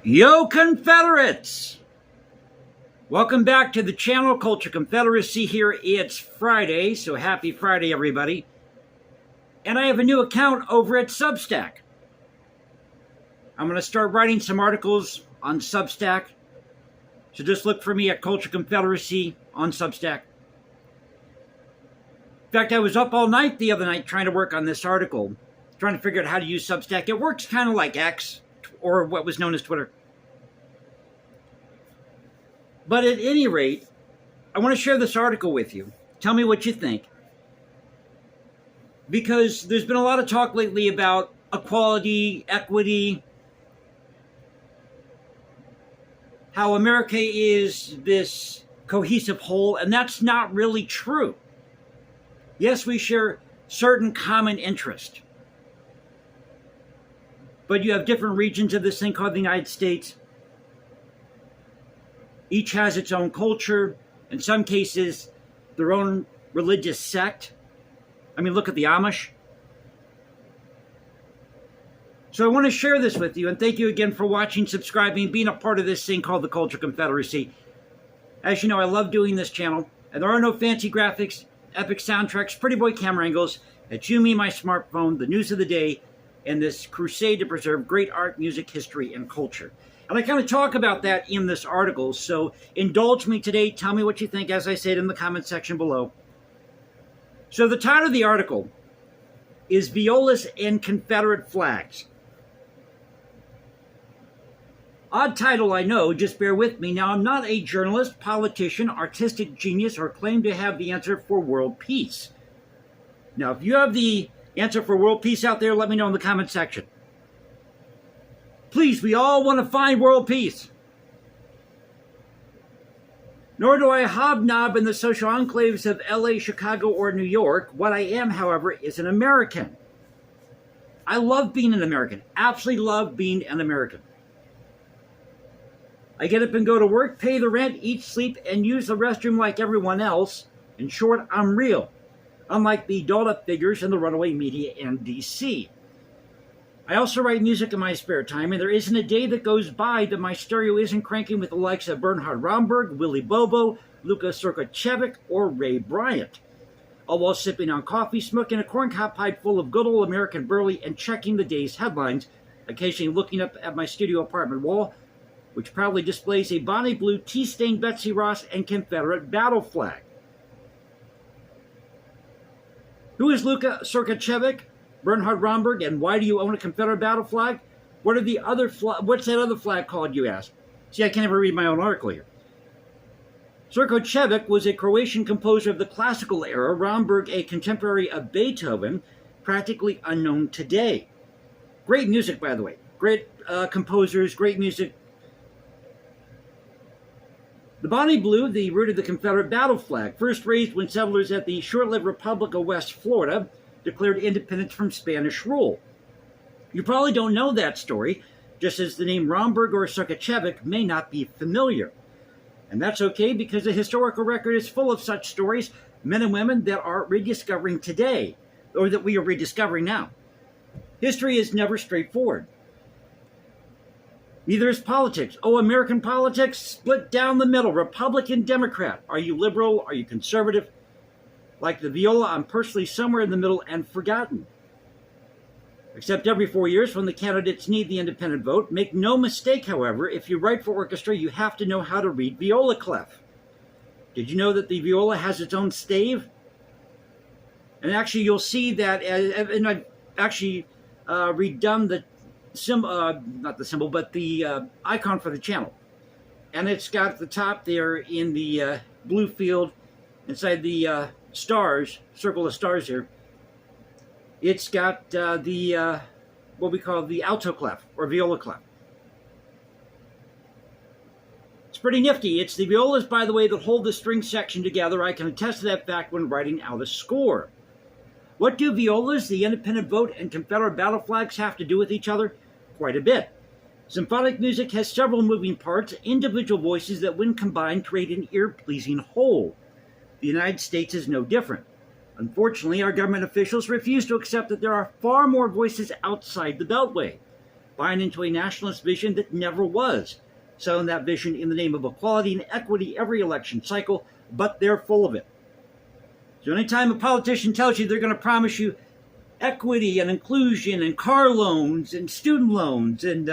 Yo, Confederates! Welcome back to the channel, Culture Confederacy here. It's Friday, so happy Friday, everybody. And I have a new account over at Substack. I'm going to start writing some articles on Substack. So just look for me at Culture Confederacy on Substack. In fact, I was up all night the other night trying to work on this article, trying to figure out how to use Substack. It works kind of like X, or what was known as Twitter. But at any rate, I want to share this article with you. Tell me what you think. Because there's been a lot of talk lately about equality, equity, how America is this cohesive whole, and that's not really true. Yes, we share certain common interests. But you have different regions of this thing called the United States. Each has its own culture, in some cases, their own religious sect. I mean, look at the Amish. So I want to share this with you, and thank you again for watching, subscribing, being a part of this thing called the Culture Confederacy. As you know, I love doing this channel, and there are no fancy graphics, epic soundtracks, pretty boy camera angles. It's you, me, my smartphone, the news of the day, and this crusade to preserve great art, music, history, and culture. And I kind of talk about that in this article, so indulge me today. Tell me what you think, as I said, in the comment section below. So the title of the article is Violas and Confederate Flags. Odd title, I know, just bear with me. Now, I'm not a journalist, politician, artistic genius, or claim to have the answer for world peace. Now, if you have the answer for world peace out there, let me know in the comment section. Please, we all want to find world peace. Nor do I hobnob in the social enclaves of LA, Chicago, or New York. What I am, however, is an American. I love being an American. Absolutely love being an American. I get up and go to work, pay the rent, eat, sleep, and use the restroom like everyone else. In short, I'm real. Unlike the dolled-up figures in the runaway media in D.C. I also write music in my spare time, and there isn't a day that goes by that my stereo isn't cranking with the likes of Bernhard Romberg, Willie Bobo, Luka Serkochevic, or Ray Bryant, all while sipping on coffee, smoking a corncob pipe full of good old American burley, and checking the day's headlines, occasionally looking up at my studio apartment wall, which proudly displays a bonnie blue tea-stained Betsy Ross and Confederate battle flag. Who is Luka Serkochevic, Bernhard Romberg, and why do you own a Confederate battle flag? What's that other flag called, you ask? See, I can't even read my own article here. Serkochevic was a Croatian composer of the classical era, Romberg a contemporary of Beethoven, practically unknown today. Great music, by the way. Great composers, great music. The bonnie blue, the root of the Confederate battle flag, first raised when settlers at the short-lived Republic of West Florida declared independence from Spanish rule. You probably don't know that story, just as the name Romberg or Serkochevic may not be familiar. And that's okay, because the historical record is full of such stories, men and women that are rediscovering today, or that we are rediscovering now. History is never straightforward. Neither is politics. Oh, American politics, split down the middle, Republican, Democrat. Are you liberal? Are you conservative? Like the viola, I'm personally somewhere in the middle and forgotten. Except every 4 years when the candidates need the independent vote. Make no mistake, however, if you write for orchestra, you have to know how to read viola clef. Did you know that the viola has its own stave? And actually, you'll see that, and I've actually redone the symbol, not the symbol, but the icon for the channel. And it's got at the top there in the blue field, inside the stars, circle of stars here, it's got what we call the alto clef, or viola clef. It's pretty nifty. It's the violas, by the way, that hold the string section together. I can attest to that fact when writing out a score. What do violas, the independent vote, and Confederate battle flags have to do with each other? Quite a bit. Symphonic music has several moving parts, individual voices that, when combined, create an ear-pleasing whole. The United States is no different. Unfortunately, our government officials refuse to accept that there are far more voices outside the Beltway. buying into a nationalist vision that never was, selling that vision in the name of equality and equity every election cycle, but they're full of it. So anytime a politician tells you they're going to promise you equity and inclusion and car loans and student loans and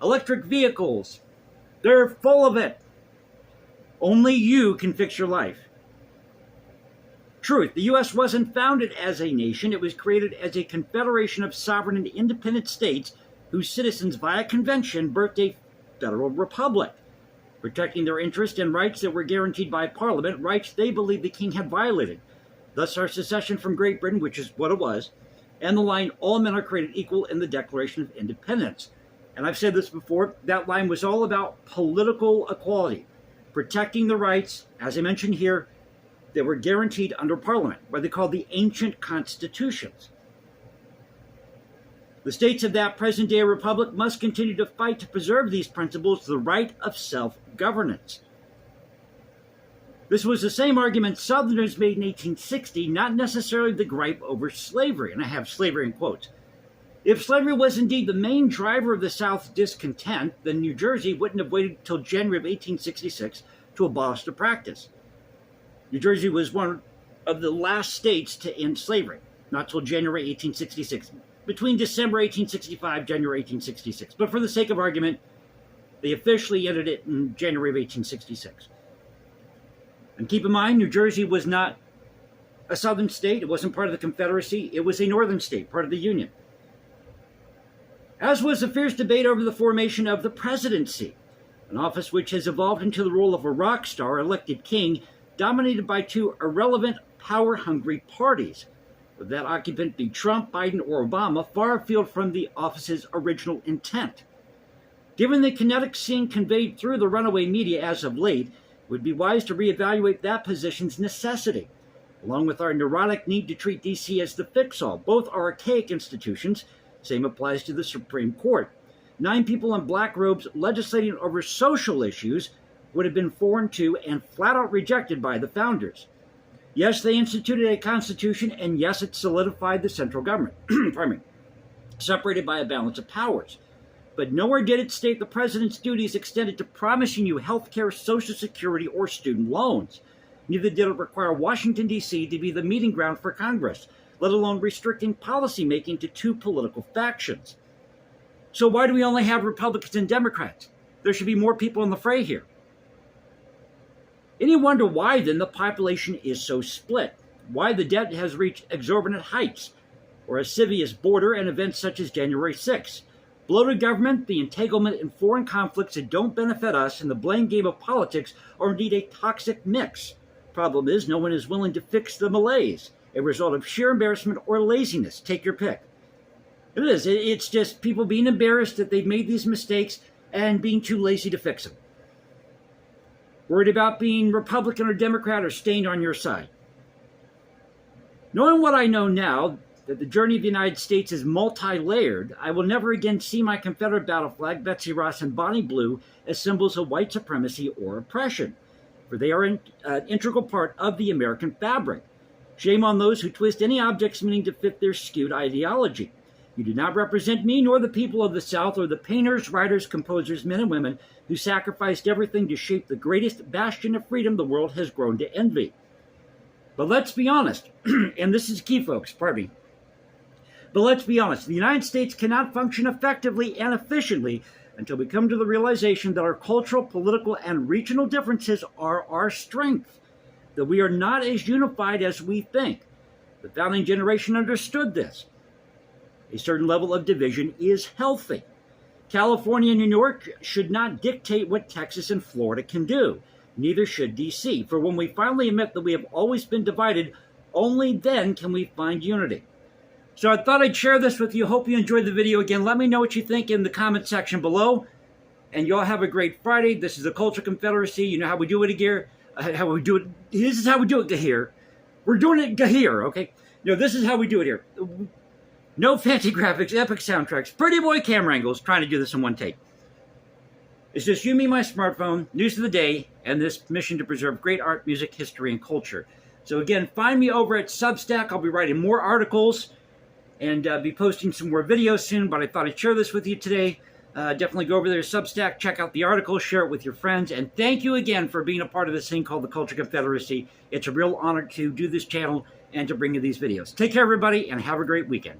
electric vehicles, they're full of it. Only you can fix your life. Truth, the U.S. wasn't founded as a nation. It was created as a confederation of sovereign and independent states whose citizens, via convention, birthed a federal republic, protecting their interests and rights that were guaranteed by Parliament, rights they believed the king had violated. Thus our secession from Great Britain, which is what it was, and the line, all men are created equal, in the Declaration of Independence. And I've said this before, that line was all about political equality, protecting the rights, as I mentioned here, that were guaranteed under Parliament, what they called the ancient constitutions. The states of that present-day republic must continue to fight to preserve these principles, the right of self-governance. This was the same argument Southerners made in 1860, not necessarily the gripe over slavery, and I have slavery in quotes. If slavery was indeed the main driver of the South's discontent, then New Jersey wouldn't have waited until January of 1866 to abolish the practice. New Jersey was one of the last states to end slavery, not till January 1866, between December 1865, January 1866. But for the sake of argument, they officially ended it in January of 1866. And keep in mind, New Jersey was not a southern state. It wasn't part of the Confederacy. It was a northern state, part of the Union. As was the fierce debate over the formation of the presidency, an office which has evolved into the role of a rock star elected king, dominated by two irrelevant, power-hungry parties, whether that occupant be Trump, Biden, or Obama, far afield from the office's original intent. Given the kinetic scene conveyed through the runaway media as of late, it would be wise to reevaluate that position's necessity, along with our neurotic need to treat D.C. as the fix-all. Both are archaic institutions. Same applies to the Supreme Court. 9 people in black robes legislating over social issues would have been foreign to and flat out rejected by the founders. Yes, they instituted a constitution, and yes, it solidified the central government, separated by a balance of powers. But nowhere did it state the president's duties extended to promising you health care, Social Security, or student loans. Neither did it require Washington, D.C. to be the meeting ground for Congress, let alone restricting policymaking to 2 political factions. So why do we only have Republicans and Democrats? There should be more people in the fray here. Any wonder why, then, the population is so split? Why the debt has reached exorbitant heights, or a Sivius border, and events such as January 6th? Bloated government, the entanglement in foreign conflicts that don't benefit us, and the blame game of politics are indeed a toxic mix. Problem is, no one is willing to fix the malaise, a result of sheer embarrassment or laziness. Take your pick. It is. It's just people being embarrassed that they've made these mistakes and being too lazy to fix them. Worried about being Republican or Democrat or staying on your side. Knowing what I know now, that the journey of the United States is multi-layered, I will never again see my Confederate battle flag, Betsy Ross and Bonnie Blue, as symbols of white supremacy or oppression, for they are an integral part of the American fabric. Shame on those who twist any object's meaning to fit their skewed ideology. You do not represent me nor the people of the South or the painters, writers, composers, men and women who sacrificed everything to shape the greatest bastion of freedom the world has grown to envy. But let's be honest, and this is key, folks, pardon me. But let's be honest, the United States cannot function effectively and efficiently until we come to the realization that our cultural, political, and regional differences are our strength, that we are not as unified as we think. The founding generation understood this. A certain level of division is healthy. California and New York should not dictate what Texas and Florida can do. Neither should D.C. For when we finally admit that we have always been divided, only then can we find unity. So I thought I'd share this with you. Hope you enjoyed the video. Again, let me know what you think in the comment section below. And y'all have a great Friday. This is the Culture Confederacy. You know how we do it here. This is how we do it here. We're doing it here, okay? This is how we do it here. No fancy graphics, epic soundtracks, pretty boy camera angles, trying to do this in one take. It's just you, me, my smartphone, news of the day, and this mission to preserve great art, music, history, and culture. So again, find me over at Substack. I'll be writing more articles. and be posting some more videos soon, but I thought I'd share this with you today. Definitely go over there to Substack, check out the article, share it with your friends, and thank you again for being a part of this thing called the Culture Confederacy. It's a real honor to do this channel and to bring you these videos. Take care, everybody, and have a great weekend.